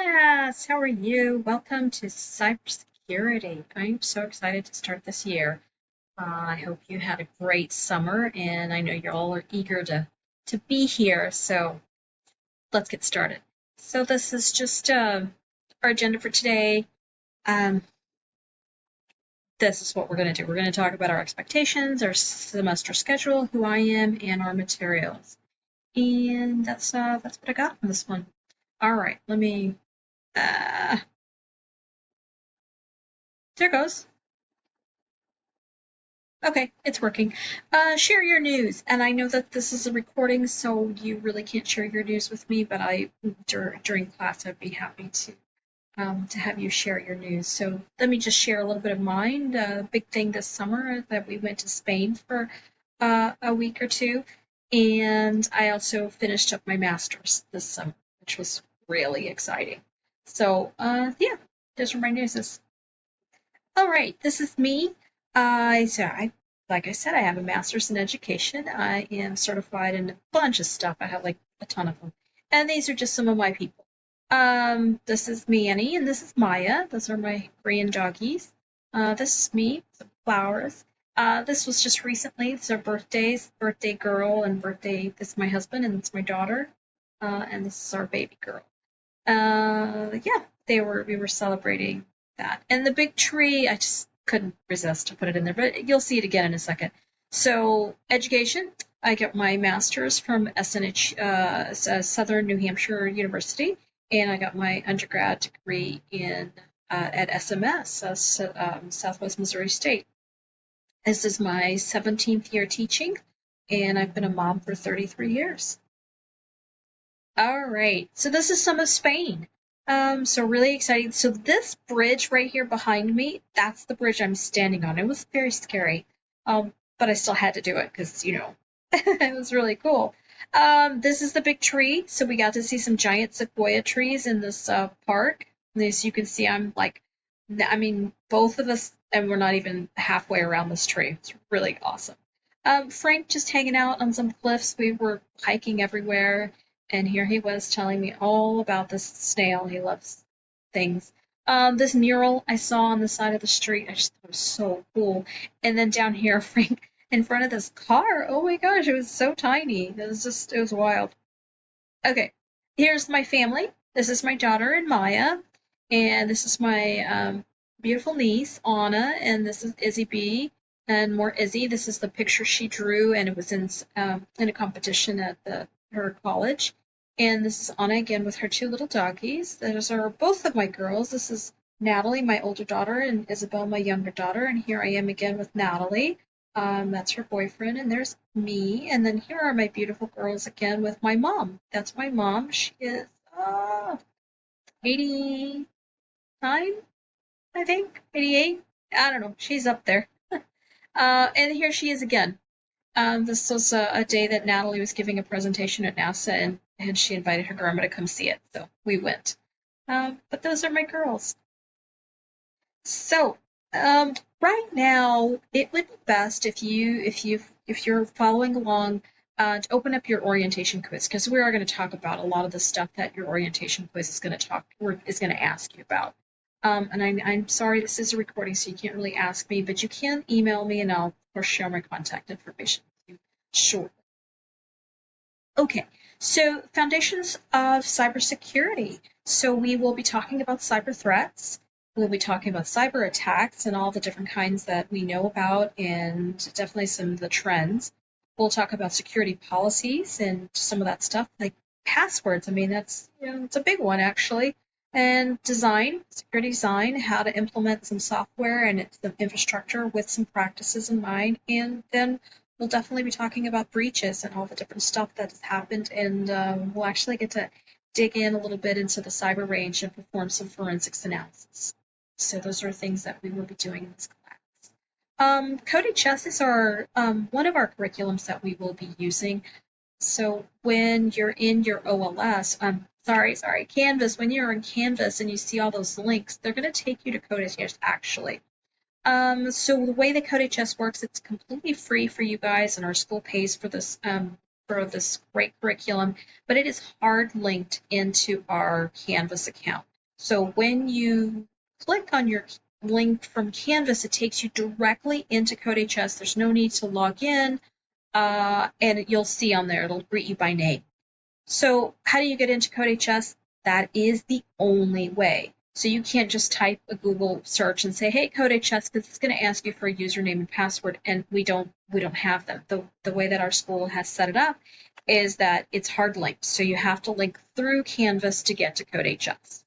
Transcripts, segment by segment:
Yes, how are you? Welcome to cybersecurity. I'm so excited to start this year. I hope you had a great summer, and I know you all are eager to be here. So let's get started. So this is just our agenda for today. Um, this is what we're going to do. We're going to talk about our expectations, our semester schedule, who I am, and our materials. And that's what I got from this one. All right, let me. Uh, there goes. Okay, it's working. Share your news. And I know that this is a recording, so you really can't share your news with me, but during class, I'd be happy to have you share your news. So let me just share a little bit of mine. Big thing this summer that we went to Spain for a week or two, and I also finished up my master's this summer, which was really exciting. So yeah, those are my news. All right, this is me. Like I said, I have a master's in education. I am certified in a bunch of stuff. I have like a ton of them. And these are just some of my people. This is me, Annie, and this is Maya. Those are my Korean doggies. This is me, some flowers. This was just recently. These are birthdays, birthday girl and birthday. This is my husband and it's my daughter. And this is our baby girl. Yeah, we were celebrating that. And the big tree, I just couldn't resist to put it in there, but you'll see it again in a second. So, education, I get my master's from SNH, Southern New Hampshire University, and I got my undergrad degree in at SMS, Southwest Missouri State. This is my 17th year teaching, and I've been a mom for 33 years. All right. So this is some of Spain. So really exciting. So this bridge right here behind me, that's the bridge I'm standing on. It was very scary. But I still had to do it because, it was really cool. This is the big tree. So we got to see some giant sequoia trees in this park. And as you can see, I mean, both of us, and we're not even halfway around this tree. It's really awesome. Frank just hanging out on some cliffs. We were hiking everywhere and here he was telling me all about this snail. He loves things. This mural I saw on the side of the street, I just thought it was so cool. And then down here, Frank, in front of this car, oh my gosh, it was so tiny. It was wild. Okay, here's my family. This is my daughter and Maya, and this is my beautiful niece Anna, and this is Izzy B. And more Izzy. This is the picture she drew, and it was in a competition at her college. And this is Anna again with her two little doggies. Those are both of my girls. This is Natalie, my older daughter, and Isabel, my younger daughter. And here I am again with Natalie. That's her boyfriend, and there's me. And then here are my beautiful girls again with my mom. That's my mom. She is 89, I think, 88. I don't know. She's up there. And here she is again. This was a day that Natalie was giving a presentation at NASA, and she invited her grandma to come see it, so we went. But those are my girls. So, right now, it would be best if you're following along, to open up your orientation quiz because we are going to talk about a lot of the stuff that your orientation quiz is going to ask you about. And I'm sorry this is a recording, so you can't really ask me, but you can email me, and I'll of course share my contact information with you shortly. Okay, so foundations of cybersecurity. So we will be talking about cyber threats. We'll be talking about cyber attacks and all the different kinds that we know about and definitely some of the trends. We'll talk about security policies and some of that stuff like passwords. I mean, it's a big one actually. And design, security design, how to implement some software and some infrastructure with some practices in mind. And then we'll definitely be talking about breaches and all the different stuff that has happened, and we'll actually get to dig in a little bit into the cyber range and perform some forensics analysis. So those are things that we will be doing in this class. Code Chess is one of our curriculums that we will be using. So when you're in your OLS, Canvas, when you're in Canvas and you see all those links, they're going to take you to CodeHS actually. So the way the CodeHS works, it's completely free for you guys, and our school pays for this great curriculum, but it is hard linked into our Canvas account. So when you click on your link from Canvas, it takes you directly into CodeHS. There's no need to log in, and you'll see on there, it'll greet you by name. So how do you get into CodeHS? That is the only way. So you can't just type a Google search and say, "Hey, CodeHS," because it's going to ask you for a username and password, and we don't have them. The way that our school has set it up is that it's hard linked, so you have to link through Canvas to get to CodeHS.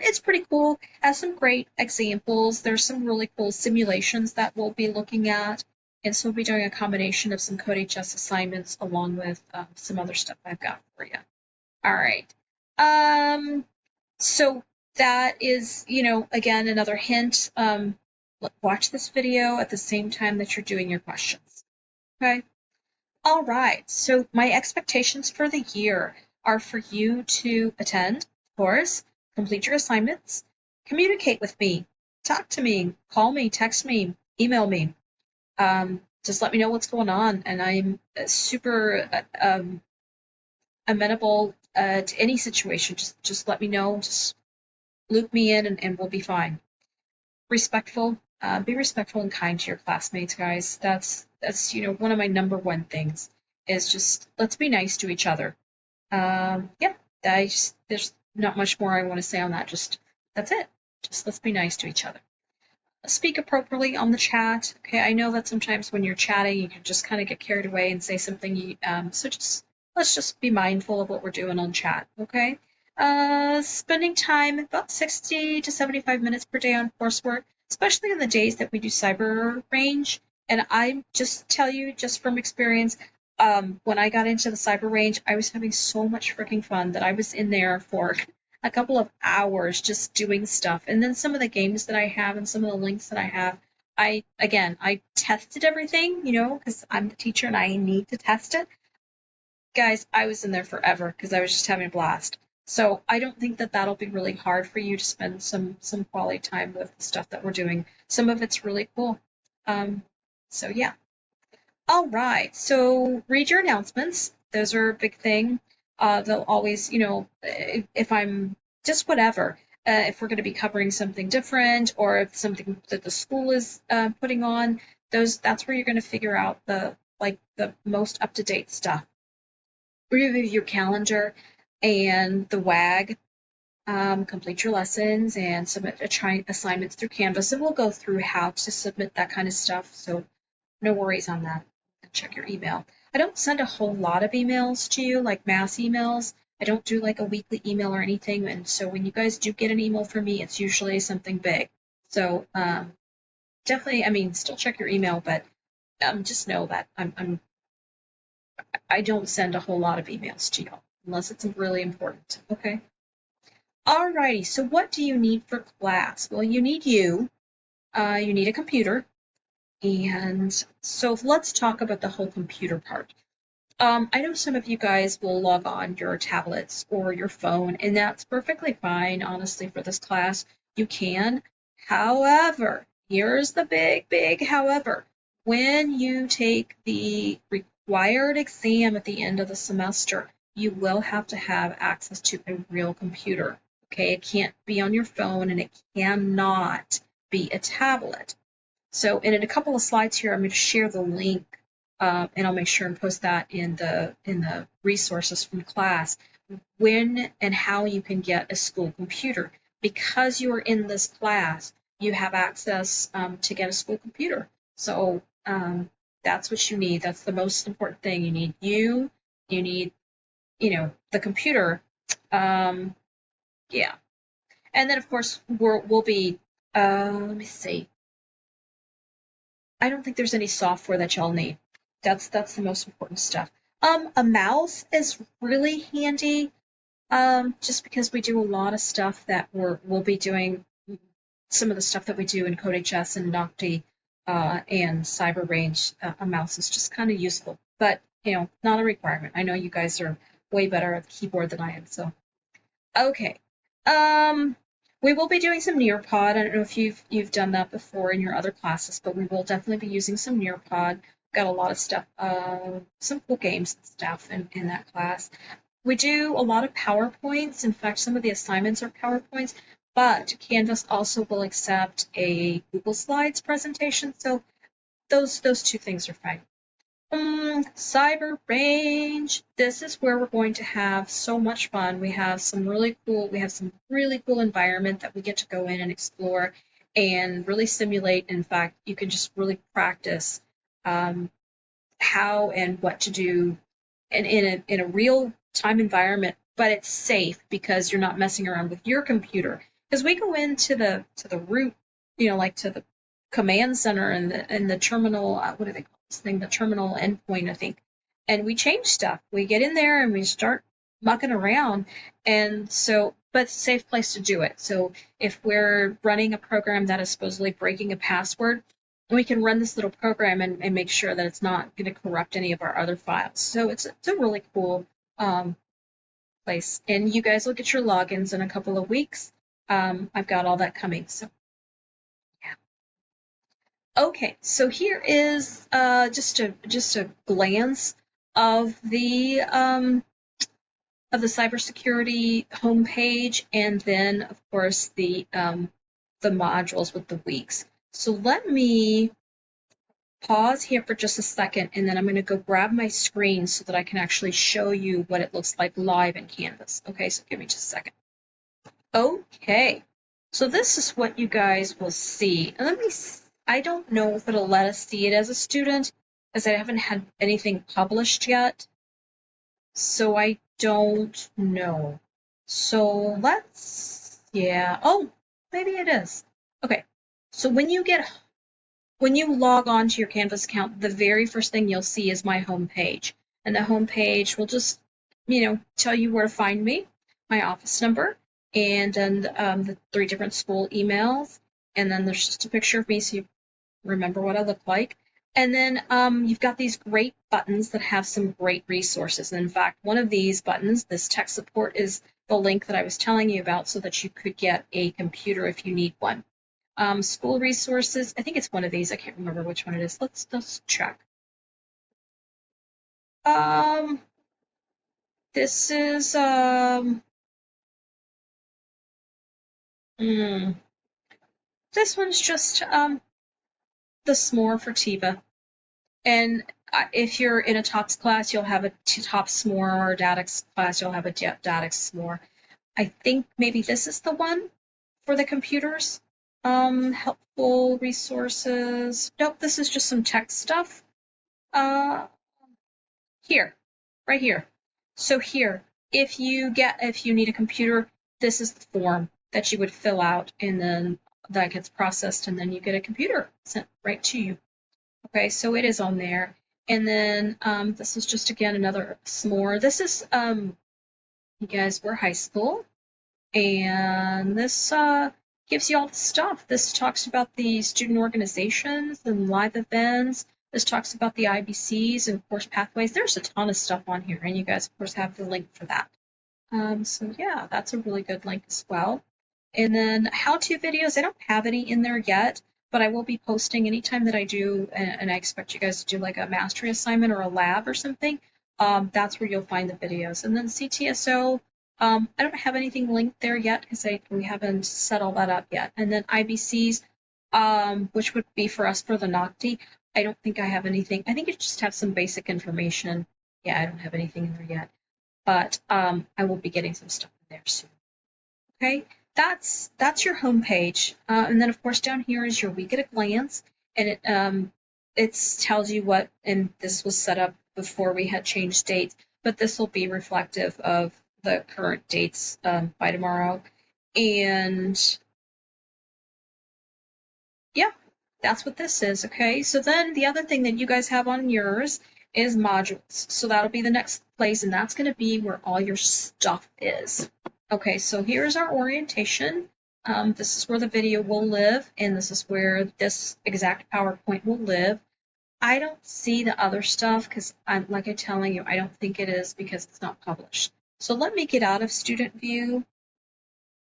It's pretty cool. Has some great examples. There's some really cool simulations that we'll be looking at. And so we'll be doing a combination of some CodeHS assignments along with some other stuff I've got for you. All right. So that is, again, another hint. Watch this video at the same time that you're doing your questions. Okay. All right. So my expectations for the year are for you to attend, of course, complete your assignments, communicate with me, talk to me, call me, text me, email me. Just let me know what's going on, and I'm super amenable to any situation. Just let me know. Just loop me in, and we'll be fine. Respectful. Be respectful and kind to your classmates, guys. That's one of my number one things is just let's be nice to each other. Yeah, there's not much more I want to say on that. Just that's it. Just let's be nice to each other. Speak appropriately on the chat. Okay, I know that sometimes when you're chatting, you can just kind of get carried away and say something. So let's just be mindful of what we're doing on chat. Okay. Spending time about 60 to 75 minutes per day on coursework, especially on the days that we do cyber range. And I just tell you, just from experience, when I got into the cyber range, I was having so much freaking fun that I was in there for a couple of hours just doing stuff. And then some of the games that I have and some of the links that I have, I tested everything, because I'm the teacher and I need to test it. Guys, I was in there forever because I was just having a blast. So I don't think that that'll be really hard for you to spend some quality time with the stuff that we're doing. Some of it's really cool. So yeah. All right. So read your announcements. Those are a big thing. They'll always, if I'm just whatever, if we're going to be covering something different or if something that the school is putting on, that's where you're going to figure out the most up to date stuff. Review your calendar and the WAG. Complete your lessons and submit assignments through Canvas, and we'll go through how to submit that kind of stuff. So no worries on that. Check your email. I don't send a whole lot of emails to you, like mass emails. I don't do like a weekly email or anything. And so when you guys do get an email from me, it's usually something big. So definitely, still check your email, but just know that I don't send a whole lot of emails to y'all unless it's really important. Okay. Alrighty. So what do you need for class? Well, you need you need a computer. And so let's talk about the whole computer part. I know some of you guys will log on your tablets or your phone, and that's perfectly fine, honestly, for this class. You can. However, here's the big however. When you take the required exam at the end of the semester, you will have to have access to a real computer. Okay, it can't be on your phone and it cannot be a tablet. So in a couple of slides here, I'm going to share the link, and I'll make sure and post that in the resources from class, when and how you can get a school computer. Because you are in this class, you have access to get a school computer. So that's what you need. That's the most important thing. You need you need, the computer. Yeah. And then, of course, we'll be, let me see. I don't think there's any software that y'all need. That's the most important stuff. A mouse is really handy, just because we do a lot of stuff that we'll be doing. Some of the stuff that we do in CodeHS and Nocti and Cyber Range, a mouse is just kind of useful, but not a requirement. I know you guys are way better at the keyboard than I am, so okay. We will be doing some Nearpod. I don't know if you've done that before in your other classes, but we will definitely be using some Nearpod. Got a lot of stuff, some cool games and stuff in that class. We do a lot of PowerPoints. In fact, some of the assignments are PowerPoints, but Canvas also will accept a Google Slides presentation. So those two things are fine. Cyber Range. This is where we're going to have so much fun. We have some really cool environment that we get to go in and explore and really simulate. In fact, you can just really practice how and what to do in a real time environment, but it's safe because you're not messing around with your computer. Because we go into the root, like to the command center and the terminal. What do they call this thing? The terminal endpoint, I think. And we change stuff. We get in there and we start mucking around, and so. But it's a safe place to do it. So if we're running a program that is supposedly breaking a password, we can run this little program and make sure that it's not going to corrupt any of our other files. So it's a really cool place. And you guys will get your logins in a couple of weeks. I've got all that coming. So yeah. Okay, so here is just a glance of the cybersecurity homepage, and then of course the modules with the weeks. So let me pause here for just a second, and then I'm going to go grab my screen so that I can actually show you what it looks like live in Canvas. Okay, so give me just a second. Okay, so this is what you guys will see. And I don't know if it'll let us see it as a student, as I haven't had anything published yet. So I don't know. So yeah, oh, maybe it is. Okay, so when you log on to your Canvas account, the very first thing you'll see is my home page. And the home page will just, tell you where to find me, my office number, and then the 3 different school emails. And then there's just a picture of me so you remember what I look like. And then you've got these great buttons that have some great resources. And in fact, one of these buttons, this tech support, is the link that I was telling you about so that you could get a computer if you need one. School resources, I think it's one of these. I can't remember which one it is. Let's check. This is this one's just the SMORE for TIVA. And if you're in a TOPS class, you'll have a TOPS SMORE, or a DATX class, you'll have a DATX SMORE. I think maybe this is the one for the computers. Helpful resources. Nope, this is just some tech stuff. Here, right here. So here, if you need a computer, this is the form that you would fill out, and then that gets processed, and then you get a computer sent right to you. Okay, so it is on there. And then this is just, again, another SMORE. This is, you guys, we're high school, and this gives you all the stuff. This talks about the student organizations and live events. This talks about the IBCs and course pathways. There's a ton of stuff on here, and you guys, of course, have the link for that. So yeah, that's a really good link as well. And then how-to videos, I don't have any in there yet, but I will be posting anytime that I do, and I expect you guys to do like a mastery assignment or a lab or something. That's where you'll find the videos. And then CTSO, I don't have anything linked there yet because we haven't set all that up yet. And then IBCs, which would be for us for the NOCTI, I don't think I have anything. I think you just have some basic information. Yeah, I don't have anything in there yet, but I will be getting some stuff in there soon. Okay, that's your home page, and then of course down here is your week at a glance, and it tells you what. And this was set up before we had changed dates, but this will be reflective of the current dates by tomorrow. And yeah, that's what this is. Okay, so then the other thing that you guys have on yours is modules. So that'll be the next place, and that's going to be where all your stuff is. Okay, so here's our orientation. This is where the video will live, and this is where this exact PowerPoint will live. I don't see the other stuff because, like I'm telling you, I don't think it is because it's not published. So let me get out of student view,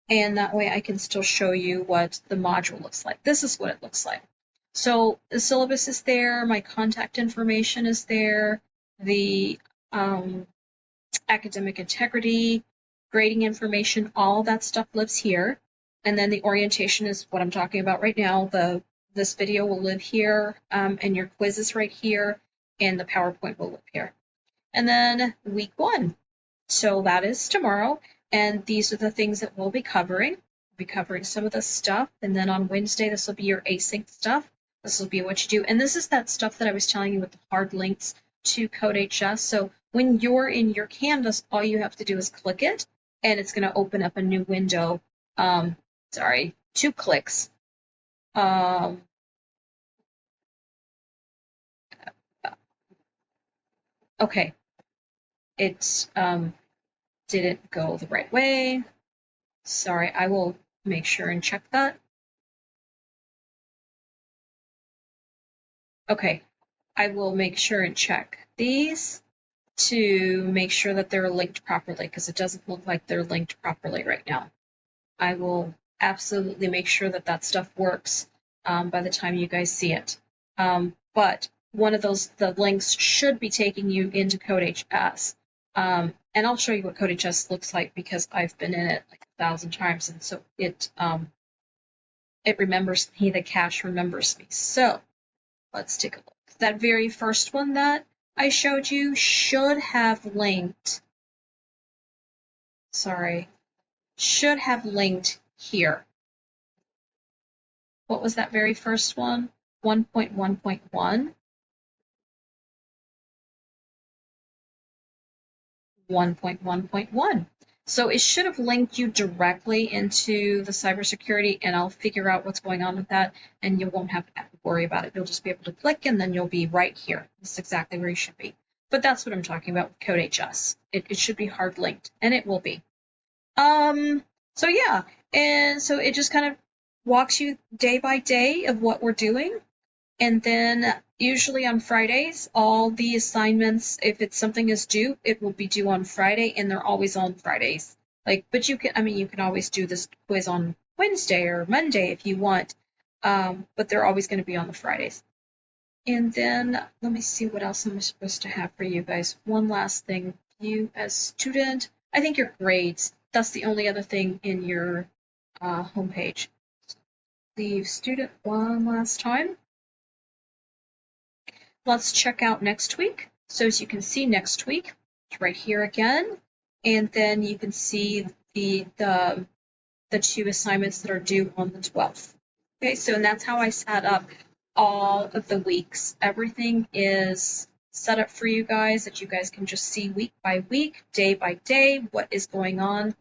and that way I can still show you what the module looks like. This is what it looks like. So the syllabus is there, my contact information is there, the academic integrity, grading information, all that stuff lives here. And then the orientation is what I'm talking about right now. This video will live here, and your quiz is right here, and the PowerPoint will live here. And then week 1. So that is tomorrow, and these are the things that we'll be covering. We'll be covering some of this stuff, and then on Wednesday, this will be your async stuff. This will be what you do. And this is that stuff that I was telling you with the hard links to CodeHS. So when you're in your Canvas, all you have to do is click it, and it's going to open up a new window. 2 clicks. Okay. It didn't go the right way. Sorry, I will make sure and check that. Okay, I will make sure and check these to make sure that they're linked properly, because it doesn't look like they're linked properly right now. I will absolutely make sure that that stuff works by the time you guys see it. But one of the links should be taking you into CodeHS. And I'll show you what CodeHS looks like because I've been in it like 1,000 times, and so it remembers me, the cache remembers me. So let's take a look. That very first one that I showed you should have linked, should have linked here. What was that very first one? 1.1.1. 1.1.1. So it should have linked you directly into the cybersecurity, and I'll figure out what's going on with that, and you won't have to worry about it. You'll just be able to click, and then you'll be right here. This is exactly where you should be. But that's what I'm talking about with CodeHS. It should be hard linked, and it will be. So yeah, and so it just kind of walks you day by day of what we're doing. And then usually on Fridays, all the assignments, if it's something is due, it will be due on Friday, and they're always on Fridays. But you can always do this quiz on Wednesday or Monday if you want, but they're always going to be on the Fridays. And then let me see what else I'm supposed to have for you guys. One last thing, you as student, I think your grades. That's the only other thing in your homepage. Leave student one last time. Let's check out next week. So as you can see next week, it's right here again. And then you can see the 2 assignments that are due on the 12th. Okay, so and that's how I set up all of the weeks. Everything is set up for you guys that you guys can just see week by week, day by day, what is going on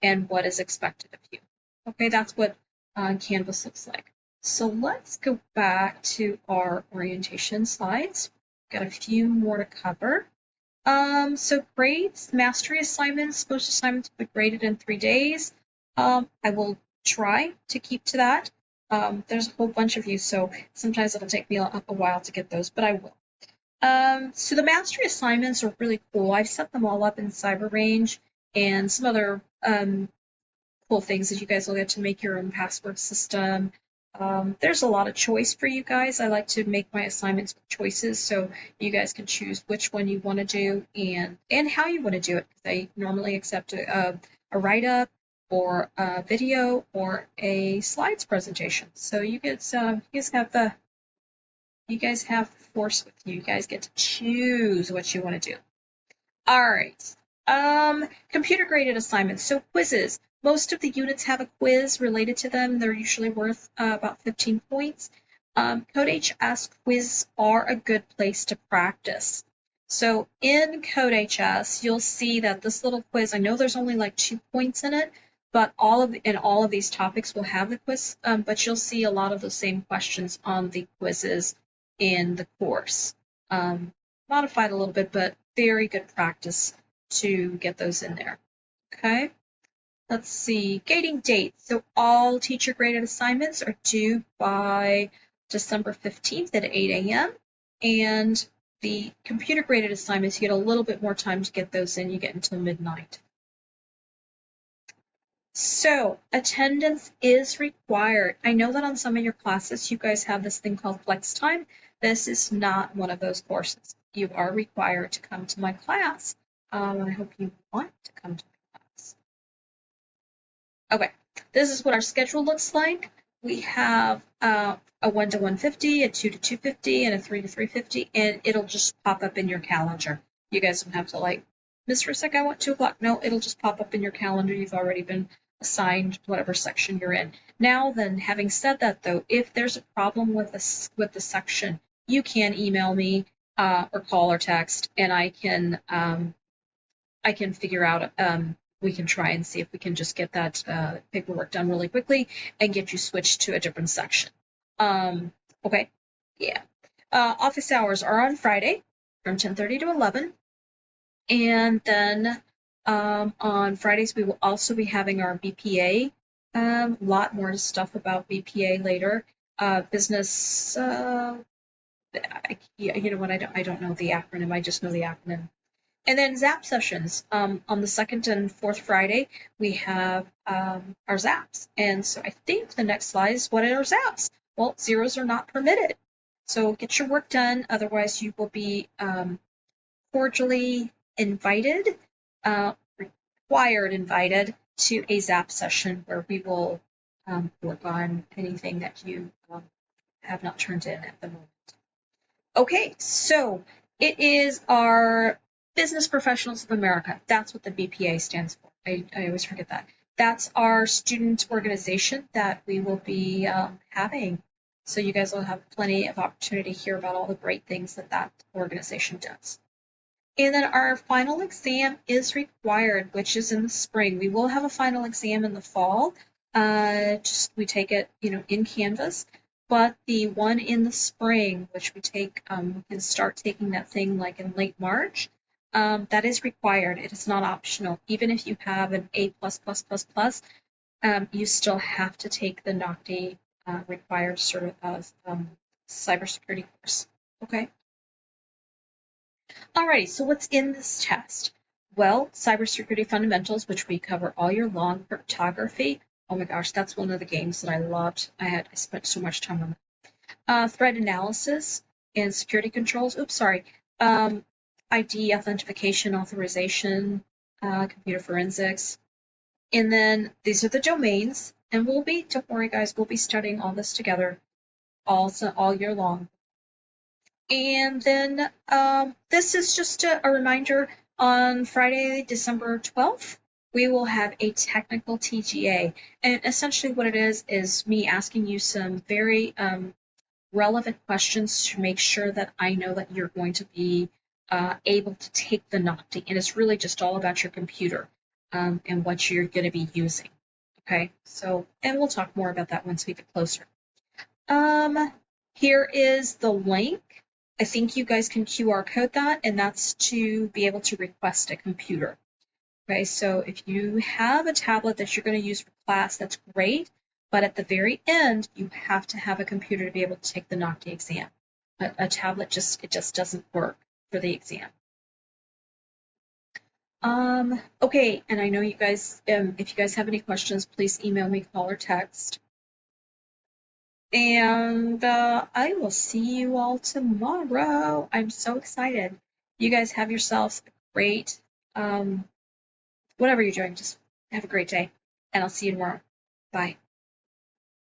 and what is expected of you. Okay, that's what Canvas looks like. So let's go back to our orientation slides. Got a few more to cover. So grades, mastery assignments, most assignments will be graded in 3 days. I will try to keep to that. There's a whole bunch of you, so sometimes it'll take me a while to get those, but I will. So the mastery assignments are really cool. I've set them all up in CyberRange and some other cool things that you guys will get to make your own password system. There's a lot of choice for you guys. I like to make my assignments with choices so you guys can choose which one you want to do and how you want to do it. I normally accept a write-up or a video or a slides presentation. So you guys have force with you. You guys get to choose what you want to do. All right. Computer graded assignments. So quizzes. Most of the units have a quiz related to them. They're usually worth about 15 points. CodeHS quizzes are a good place to practice. So in CodeHS, you'll see that this little quiz, I know there's only like 2 points in it, but all of these topics will have the quiz, but you'll see a lot of the same questions on the quizzes in the course. Modified a little bit, but very good practice to get those in there. Okay. Let's see, gating dates. So all teacher graded assignments are due by December 15th at 8 a.m. And the computer graded assignments, you get a little bit more time to get those in. You get until midnight. So attendance is required. I know that on some of your classes, you guys have this thing called flex time. This is not one of those courses. You are required to come to my class. I hope you want to come to my class. Okay, this is what our schedule looks like. We have a 1 to 150, a 2 to 250, and a 3 to 350, and it'll just pop up in your calendar. You guys don't have to like, Miss Rusek, I want 2 o'clock. No, it'll just pop up in your calendar. You've already been assigned whatever section you're in. Now then, having said that though, if there's a problem with the section, you can email me or call or text, and I can figure out. We can try and see if we can just get that paperwork done really quickly and get you switched to a different section. Okay, yeah. Office hours are on Friday from 10:30 to 11, and then on Fridays we will also be having our BPA. A lot more stuff about BPA later. Business. You know what? I don't know the acronym. I just know the acronym. And then Zap sessions. On the second and fourth Friday, we have our Zaps. And so I think the next slide is what are Zaps? Well, zeros are not permitted. So get your work done. Otherwise, you will be cordially invited, required invited to a Zap session where we will work on anything that you have not turned in at the moment. Okay, so it is our Business Professionals of America. That's what the BPA stands for. I always forget that. That's our student organization that we will be having. So you guys will have plenty of opportunity to hear about all the great things that that organization does. And then our final exam is required, which is in the spring. We will have a final exam in the fall. We take it, in Canvas. But the one in the spring, which we take, we can start taking that thing like in late March. That is required. It is not optional. Even if you have an A++++, you still have to take the NOCTI required cybersecurity course. Okay. Alrighty, so what's in this test? Well, cybersecurity fundamentals, which we cover all year long. Cryptography. Oh my gosh, that's one of the games that I loved. I spent so much time on that. Threat analysis and security controls. Oops, sorry. ID authentication, authorization, computer forensics. And then these are the domains. And don't worry guys, we'll be studying all this together all year long. And then this is just a reminder, on Friday, December 12th, we will have a technical TGA. And essentially what it is me asking you some very relevant questions to make sure that I know that you're going to be able to take the NOCTI. And it's really just all about your computer and what you're going to be using. Okay, so, and we'll talk more about that once we get closer. Here is the link. I think you guys can QR code that, and that's to be able to request a computer. Okay, so if you have a tablet that you're going to use for class, that's great, but at the very end, you have to have a computer to be able to take the NOCTI exam. A tablet just doesn't work for the exam. Okay, and I know you guys, if you guys have any questions, please email me, call, or text. And I will see you all tomorrow. I'm so excited. You guys have yourselves a great, whatever you're doing, just have a great day. And I'll see you tomorrow. Bye.